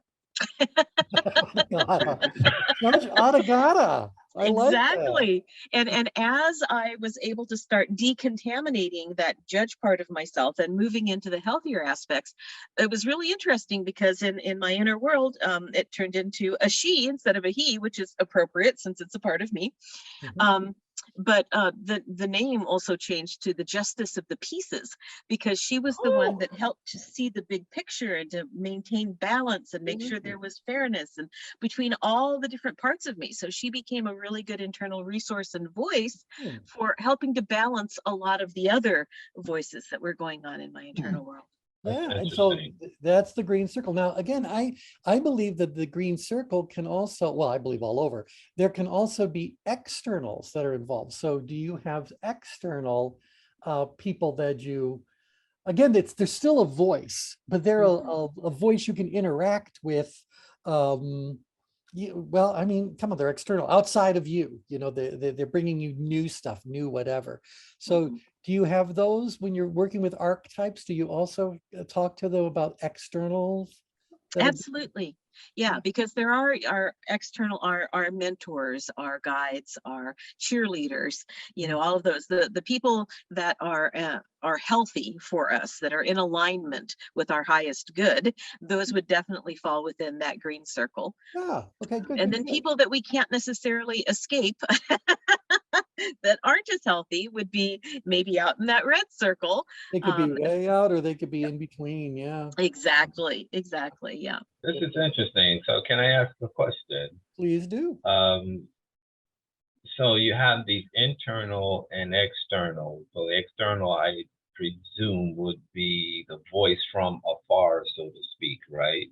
Judge Atagata. I like that. Exactly. And as I was able to start decontaminating that judge part of myself and moving into the healthier aspects, it was really interesting because in my inner world, it turned into a she instead of a he, which is appropriate since it's a part of me. But the name also changed to the Justice of the Pieces, because she was the one that helped to see the big picture and to maintain balance and make sure there was fairness and between all the different parts of me. So she became a really good internal resource and voice for helping to balance a lot of the other voices that were going on in my internal world. Yeah, and so that's the green circle. Now, again, I believe that the green circle can also, well, I believe all over, there can also be externals that are involved. So do you have external people that you, again, there's still a voice, but they're a voice you can interact with. Well, I mean, come on, they're external, outside of you, you know, they're bringing you new stuff, new whatever. So do you have those when you're working with archetypes? Do you also talk to them about externals? Absolutely. Yeah, because there are our external, our mentors, our guides, our cheerleaders, you know, all of those, the people that are healthy for us, that are in alignment with our highest good, those would definitely fall within that green circle. Yeah, okay, good. And then people that we can't necessarily escape that aren't as healthy would be maybe out in that red circle. They could be way out or they could be in between. Yeah. Exactly. Yeah. This is interesting. So can I ask a question? Please do. So you have these internal and external. So the external, I presume, would be the voice from afar, so to speak, right?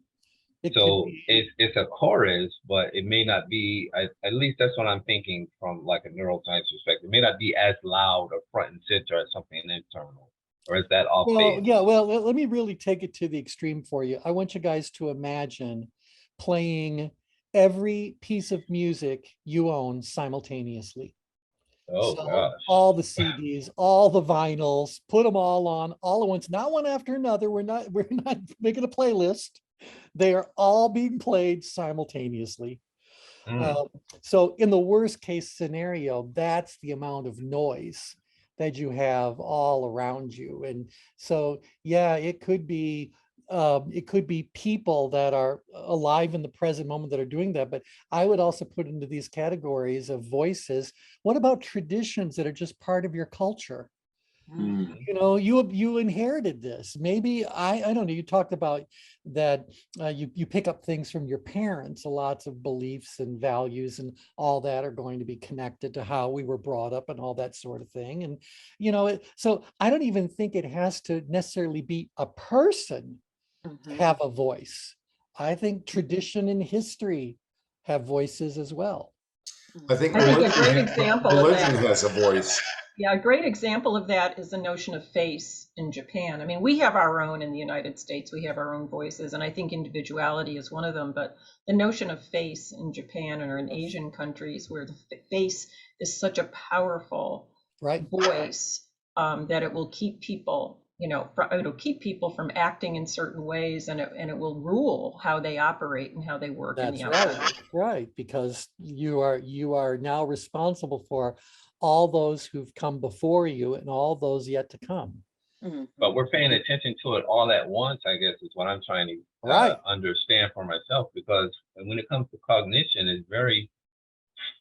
So it's a chorus, but it may not be, at least that's what I'm thinking from like a neuroscience perspective. It may not be as loud or front and center as something internal, or is that off base? Yeah, well, let me really take it to the extreme for you. I want you guys to imagine playing every piece of music you own simultaneously. Oh, so gosh. All the CDs, all the vinyls, put them all on all at once, not one after another. We're not making a playlist. They are all being played simultaneously. So in the worst case scenario, that's the amount of noise that you have all around you. And so, yeah, it could be people that are alive in the present moment that are doing that. But I would also put into these categories of voices. What about traditions that are just part of your culture? You know, you inherited this. Maybe I don't know. You talked about that you pick up things from your parents. Lots of beliefs and values and all that are going to be connected to how we were brought up and all that sort of thing. And you know, so I don't even think it has to necessarily be a person to have a voice. I think tradition and history have voices as well. I think I think a great religion, example of religion that. has a voice. Yeah, a great example of that is the notion of face in Japan. I mean, we have our own in the United States, we have our own voices, and I think individuality is one of them. But the notion of face in Japan or in Asian countries where the face is such a powerful voice that it will keep people, you know, it'll keep people from acting in certain ways, and it will rule how they operate and how they work in the outside. Right, because you are now responsible for all those who've come before you and all those yet to come. But we're paying attention to it all at once, I guess, is what I'm trying to understand for myself, because when it comes to cognition, it's very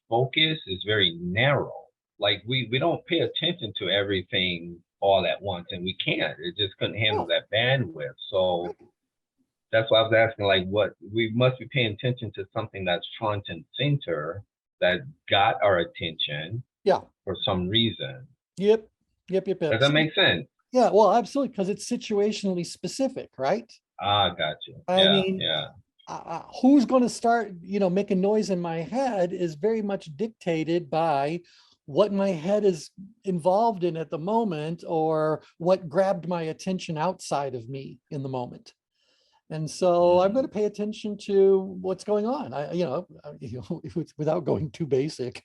focused, it's very narrow. Like we don't pay attention to everything all at once, and we can't. It just couldn't handle that bandwidth. So that's why I was asking, like, what we must be paying attention to something that's front and center that got our attention. Yeah. For some reason. Yep. Does that make sense? Yeah, well, absolutely, because it's situationally specific, right? Ah, gotcha. I mean, who's going to start, you know, making noise in my head is very much dictated by what my head is involved in at the moment, or what grabbed my attention outside of me in the moment. And so I'm going to pay attention to what's going on. Without going too basic,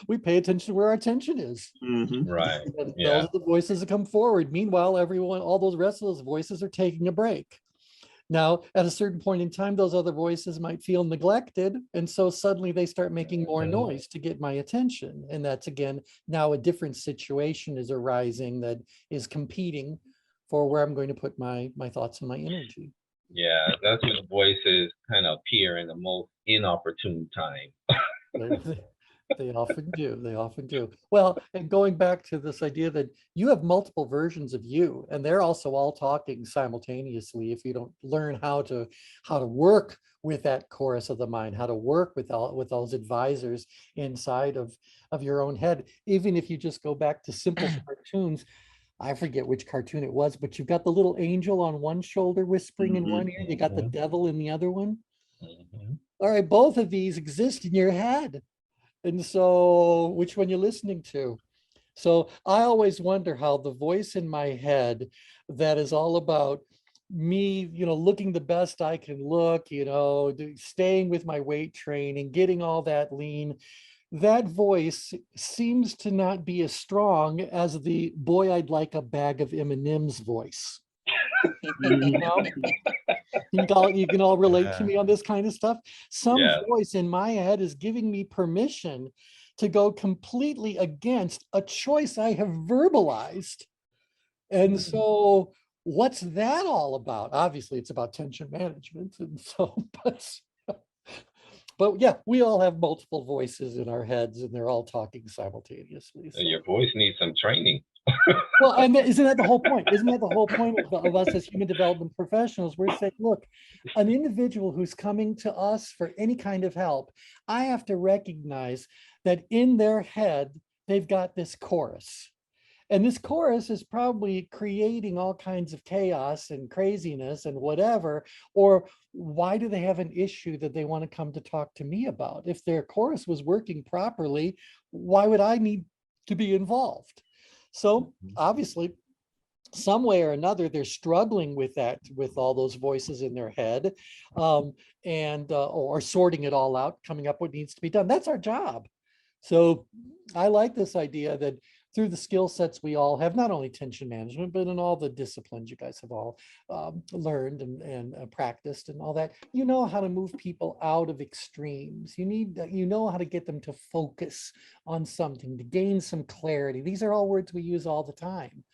we pay attention to where our attention is. Right. And those are the voices that come forward. Meanwhile, all those rest of those voices are taking a break. Now, at a certain point in time, those other voices might feel neglected. And so suddenly they start making more noise to get my attention. And that's, again, now a different situation is arising that is competing for where I'm going to put my thoughts and my energy. Yeah, that's when the voices kind of appear in the most inopportune time. They often do. They often do. Well, and going back to this idea that you have multiple versions of you, and they're also all talking simultaneously. If you don't learn how to work with that chorus of the mind, how to work with those advisors inside of your own head, even if you just go back to simple cartoons. I forget which cartoon it was, but you've got the little angel on one shoulder whispering in one ear. You got the devil in the other one. All right, both of these exist in your head. And so which one you're listening to? So I always wonder how the voice in my head that is all about me, you know, looking the best I can look, you know, staying with my weight training, getting all that lean, that voice seems to not be as strong as the boy, I'd like a bag of M&Ms voice. You know? You can all relate to me on this kind of stuff. Some voice in my head is giving me permission to go completely against a choice I have verbalized. And so what's that all about? Obviously, it's about tension management. And so, but yeah, we all have multiple voices in our heads, and they're all talking simultaneously. So. Your voice needs some training. Well, and isn't that the whole point? Isn't that the whole point of us as human development professionals? We're saying, look, an individual who's coming to us for any kind of help, I have to recognize that in their head, they've got this chorus. And this chorus is probably creating all kinds of chaos and craziness and whatever. Or why do they have an issue that they want to come to talk to me about? If their chorus was working properly, why would I need to be involved? So obviously, some way or another, they're struggling with that, with all those voices in their head, or sorting it all out, coming up what needs to be done. That's our job. So I like this idea that through the skill sets we all have, not only tension management, but in all the disciplines you guys have all learned and practiced and all that, you know how to move people out of extremes. You know how to get them to focus on something, to gain some clarity. These are all words we use all the time.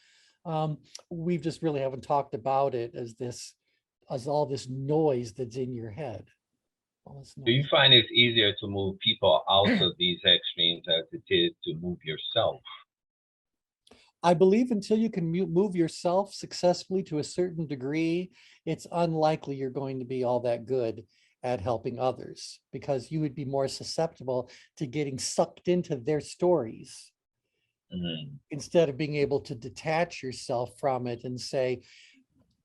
We just really haven't talked about it as all this noise that's in your head. Do you find it's easier to move people out of these extremes as it is to move yourself? I believe until you can move yourself successfully to a certain degree, it's unlikely you're going to be all that good at helping others, because you would be more susceptible to getting sucked into their stories instead of being able to detach yourself from it and say,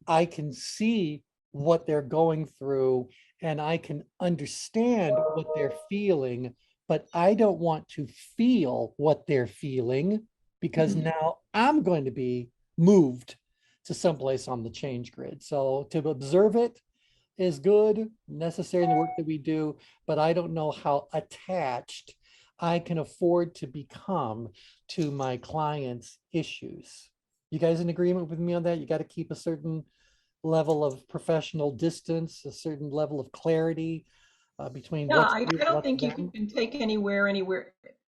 I can see what they're going through and I can understand what they're feeling, but I don't want to feel what they're feeling, because now I'm going to be moved to someplace on the change grid. So to observe it is good, necessary in the work that we do, but I don't know how attached I can afford to become to my clients' issues. You guys in agreement with me on that? You got to keep a certain level of professional distance, a certain level of clarity between Yeah, what's I you, don't what's think you them. can take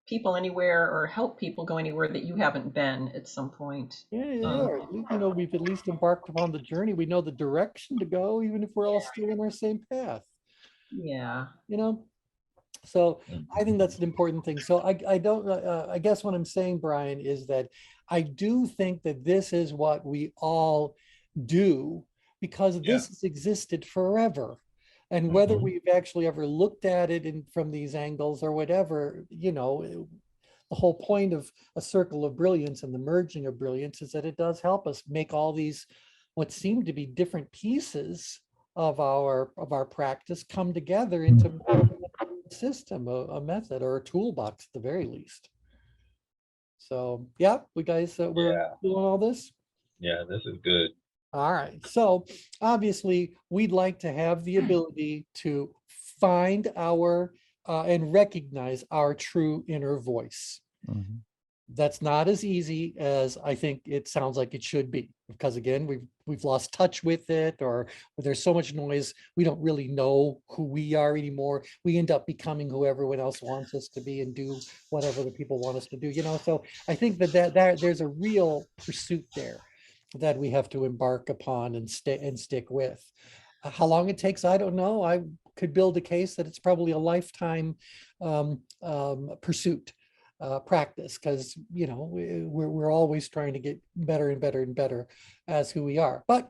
people anywhere or help people go anywhere that you haven't been at some point. Yeah. Or at least, we've at least embarked upon the journey. We know the direction to go, even if we're all still in our same path. Yeah. So I think that's an important thing. So I don't, I guess what I'm saying, Brian, is that I do think that this is what we all do, because this has existed forever. And whether we've actually ever looked at it from these angles or whatever, the whole point of a circle of brilliance and the merging of brilliance is that it does help us make all these what seem to be different pieces of our practice come together into a system, a method, or a toolbox at the very least. So yeah, we guys, we're doing all this. Yeah, this is good. All right. So obviously, we'd like to have the ability to find our and recognize our true inner voice. That's not as easy as I think it sounds like it should be, because again, we've lost touch with it, or there's so much noise, we don't really know who we are anymore. We end up becoming who everyone else wants us to be and do whatever the people want us to do. So I think that there's a real pursuit there that we have to embark upon and stick with. How long it takes, I don't know. I could build a case that it's probably a lifetime pursuit. Practice, because we're always trying to get better and better and better as who we are. But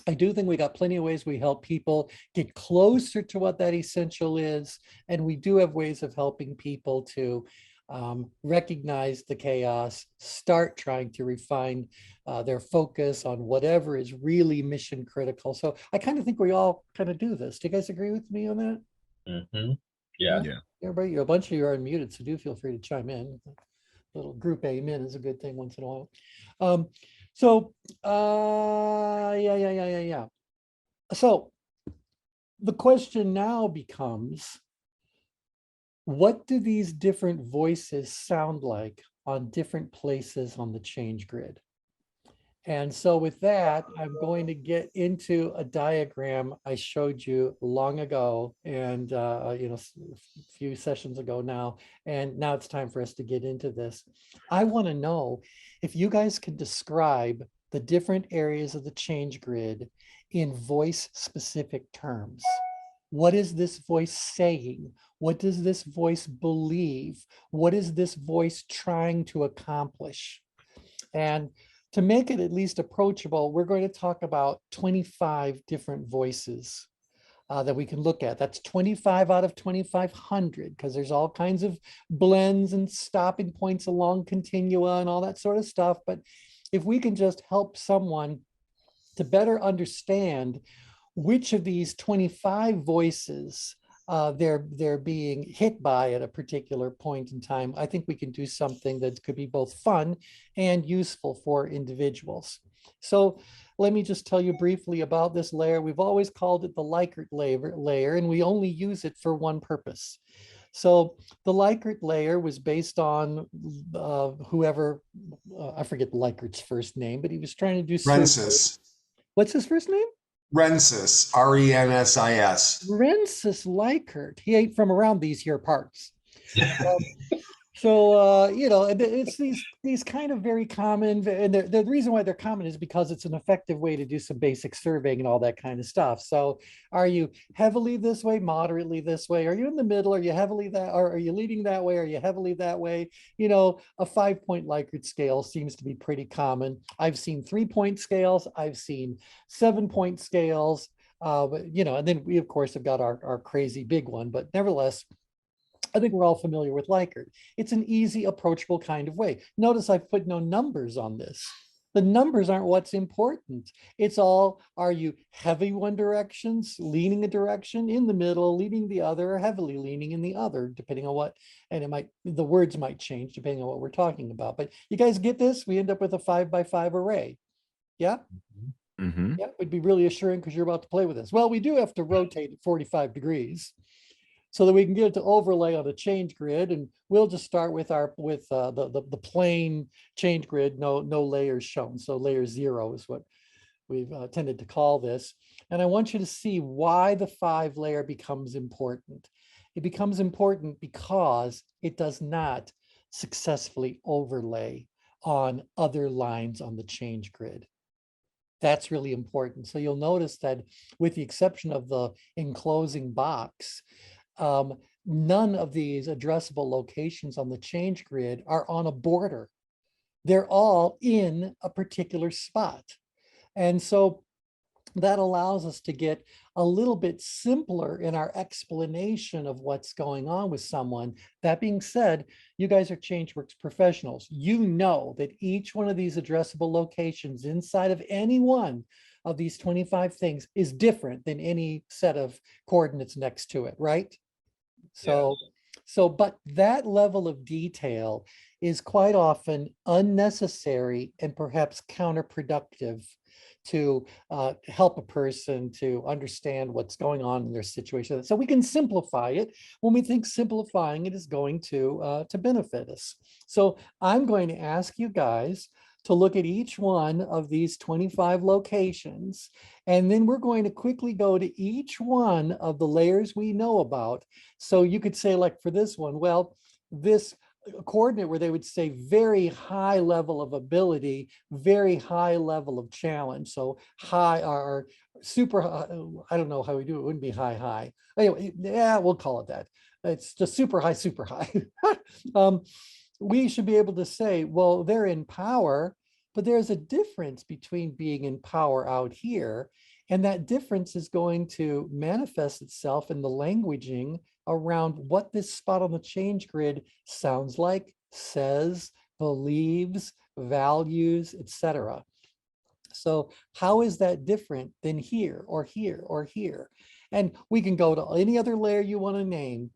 I do think we got plenty of ways we help people get closer to what that essential is, and we do have ways of helping people to recognize the chaos, start trying to refine their focus on whatever is really mission critical. So I kind of think we all kind of do this. Do you guys agree with me on that? Yeah. Everybody, a bunch of you are unmuted, so do feel free to chime in. A little group amen is a good thing once in a while. Yeah. So the question now becomes, what do these different voices sound like on different places on the change grid? And so with that, I'm going to get into a diagram I showed you long ago, and a few sessions ago now, and now it's time for us to get into this. I want to know if you guys can describe the different areas of the change grid in voice specific terms. What is this voice saying? What does this voice believe? What is this voice trying to accomplish? And to make it at least approachable, we're going to talk about 25 different voices that we can look at. That's 25 out of 2,500, because there's all kinds of blends and stopping points along continua and all that sort of stuff. But if we can just help someone to better understand which of these 25 voices they're being hit by at a particular point in time, I think we can do something that could be both fun and useful for individuals. So let me just tell you briefly about this layer. We've always called it the Likert layer, and we only use it for one purpose. So the Likert layer was based on whoever, I forget Likert's first name, but he was trying to do Rensis. What's his first name? Rensis, R-E-N-S-I-S. Rensis Likert. He ain't from around these here parts. So, and it's these kind of very common, and the reason why they're common is because it's an effective way to do some basic surveying and all that kind of stuff. So are you heavily this way, moderately this way? Are you in the middle? Are you heavily that, or are you leading that way? Are you heavily that way? A 5-point Likert scale seems to be pretty common. I've seen 3-point scales. I've seen 7-point scales. And then we, of course, have got our crazy big one, but nevertheless, I think we're all familiar with Likert. It's an easy, approachable kind of way. Notice I've put no numbers on this. The numbers aren't what's important. It's all, are you heavy one direction, leaning a direction, in the middle, leaning the other, or heavily leaning in the other, depending on what, and the words might change depending on what we're talking about. But you guys get this? We end up with a 5x5 array. Yeah? Mm-hmm. Yeah, it would be really assuring because you're about to play with this. Well, we do have to rotate at 45 degrees. So that we can get it to overlay on a change grid, and we'll just start with the plain change grid, no layers shown. So layer 0 is what we've tended to call this. And I want you to see why the 5 layer becomes important. It becomes important because it does not successfully overlay on other lines on the change grid. That's really important. So you'll notice that with the exception of the enclosing box, none of these addressable locations on the change grid are on a border. They're all in a particular spot. And so that allows us to get a little bit simpler in our explanation of what's going on with someone. That being said, you guys are ChangeWorks professionals. You know that each one of these addressable locations inside of any one of these 25 things is different than any set of coordinates next to it, right? So, Yes. but that level of detail is quite often unnecessary and perhaps counterproductive to help a person to understand what's going on in their situation. So we can simplify it when we think simplifying it is going to benefit us. So I'm going to ask you guys to look at each one of these 25 locations, and then we're going to quickly go to each one of the layers we know about. So you could say, like for this one, well, this coordinate where they would say very high level of ability, very high level of challenge. So high or super, I don't know how we do it. It wouldn't be high. Anyway, yeah, we'll call it that. It's just super high. We should be able to say, well, they're in power, but there's a difference between being in power out here. And that difference is going to manifest itself in the languaging around what this spot on the change grid sounds like, says, believes, values, etc. So how is that different than here or here or here? And we can go to any other layer you want to name,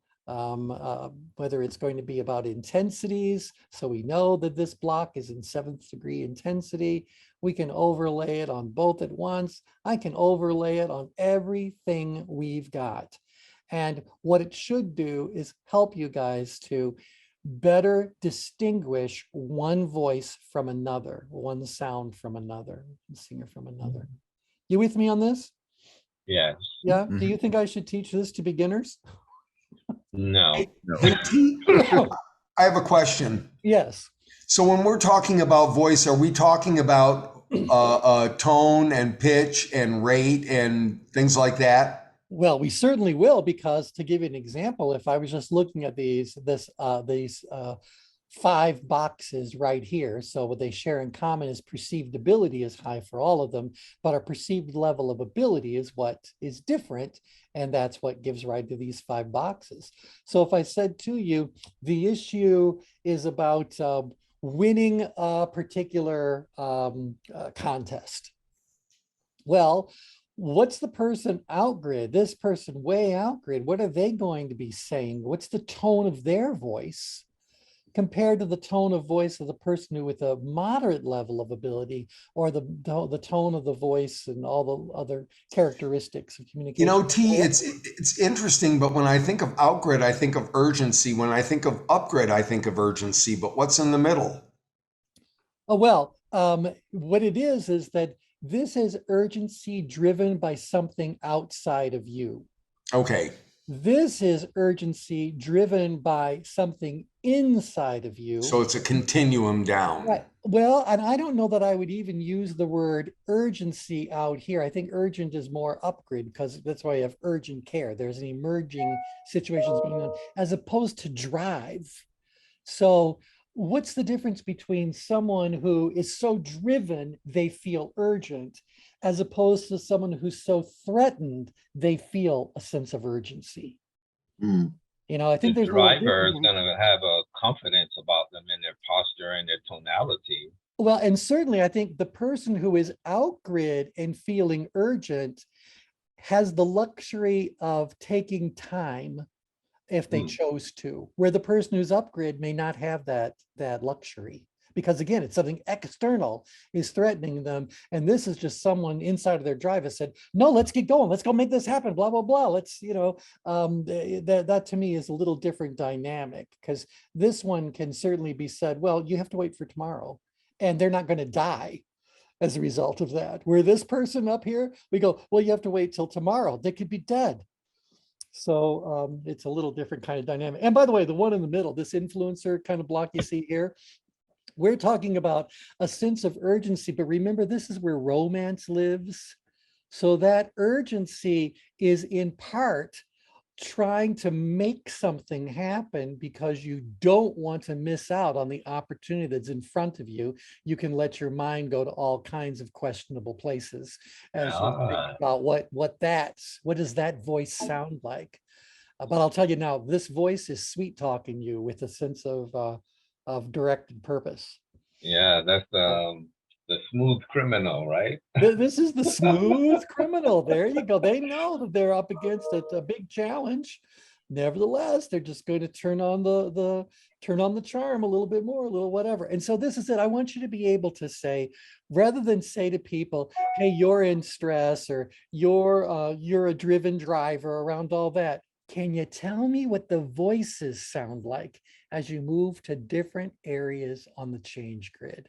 whether it's going to be about intensities. So we know that this block is in 7th degree intensity. We can overlay it on both at once. I can overlay it on everything we've got. And what it should do is help you guys to better distinguish one voice from another, one sound from another, singer from another. You with me on this? Yes. Yeah. Do you think I should teach this to beginners? No. Hey, T, I have a question. Yes. So when we're talking about voice, are we talking about tone and pitch and rate and things like that? Well, we certainly will, because to give you an example, if I was just looking at these 5 boxes right here, so what they share in common is perceived ability is high for all of them, but our perceived level of ability is what is different, and that's what gives rise to these 5 boxes. So if I said to you, the issue is about winning a particular contest. Well, what's the person outgrid, this person way outgrid, what are they going to be saying? What's the tone of their voice compared to the tone of voice of the person who with a moderate level of ability, or the tone of the voice and all the other characteristics of communication? You know, T, it's interesting, but when I think of outgrid, I think of urgency. When I think of upgrid, I think of urgency, but what's in the middle? Oh, well, what it is that this is urgency driven by something outside of you. Okay. This is urgency driven by something inside of you. So it's a continuum down. Right. Well, and I don't know that I would even use the word urgency out here. I think urgent is more upgrade, because that's why you have urgent care. There's an emerging situations going on, as opposed to drive. So what's the difference between someone who is so driven they feel urgent, as opposed to someone who's so threatened they feel a sense of urgency? You know, I think The there's a little driver is difference. going to have a confidence about them in their posture and their tonality. Well, and certainly I think the person who is out grid and feeling urgent has the luxury of taking time if they chose to, where the person who's up grid may not have that luxury. Because again, it's something external is threatening them. And this is just someone inside of their drive has said, no, let's get going. Let's go make this happen, blah, blah, blah. Let's, you know, that to me is a little different dynamic, because this one can certainly be said, well, you have to wait for tomorrow, and they're not going to die as a result of that. Where this person up here, we go, well, you have to wait till tomorrow. They could be dead. So it's a little different kind of dynamic. And by the way, the one in the middle, this influencer kind of block you see here, we're talking about a sense of urgency, but remember, this is where romance lives. So that urgency is in part trying to make something happen because you don't want to miss out on the opportunity that's in front of you. You can let your mind go to all kinds of questionable places as you think about what does that voice sound like. But I'll tell you now, this voice is sweet talking you with a sense of directed purpose. Yeah, that's the smooth criminal, right? This is the smooth criminal. There you go. They know that they're up against a big challenge. Nevertheless, they're just going to turn on the charm a little bit more, a little whatever. And so this is it. I want you to be able to say, rather than say to people, hey, you're in stress, or you're a driven driver, around all that, can you tell me what the voices sound like as you move to different areas on the change grid?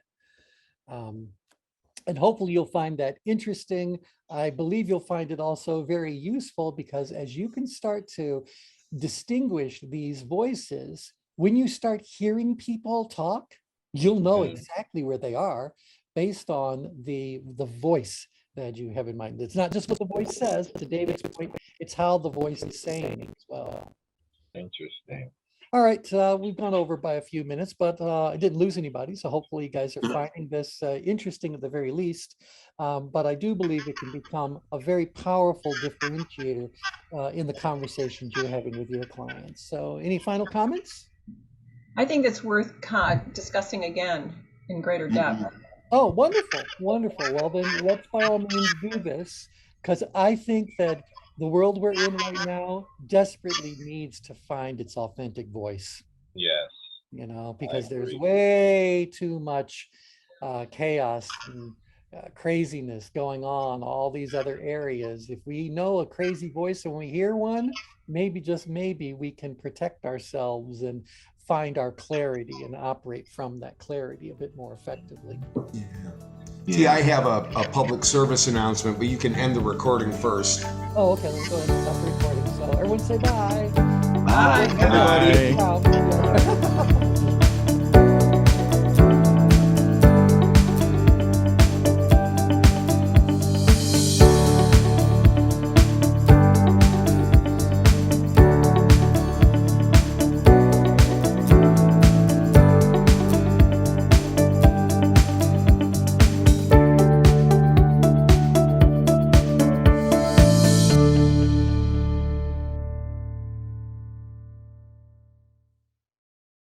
And hopefully you'll find that interesting. I believe you'll find it also very useful, because as you can start to distinguish these voices, when you start hearing people talk, you'll know exactly where they are based on the voice that you have in mind. It's not just what the voice says, to David's point, it's how the voice is saying it as well. Interesting. All right, we've gone over by a few minutes, but I didn't lose anybody. So hopefully you guys are finding this interesting at the very least. But I do believe it can become a very powerful differentiator in the conversations you're having with your clients. So any final comments? I think it's worth discussing again in greater depth. Oh, wonderful, wonderful. Well, then let's by all means do this, because I think that the world we're in right now desperately needs to find its authentic voice. Yes. You know, because there's way too much chaos and craziness going on, all these other areas. If we know a crazy voice and we hear one, maybe, just maybe, we can protect ourselves and find our clarity and operate from that clarity a bit more effectively. Yeah. See, I have a public service announcement, but you can end the recording first. Oh, okay, let's go ahead and stop recording. So everyone say bye. Bye. Bye.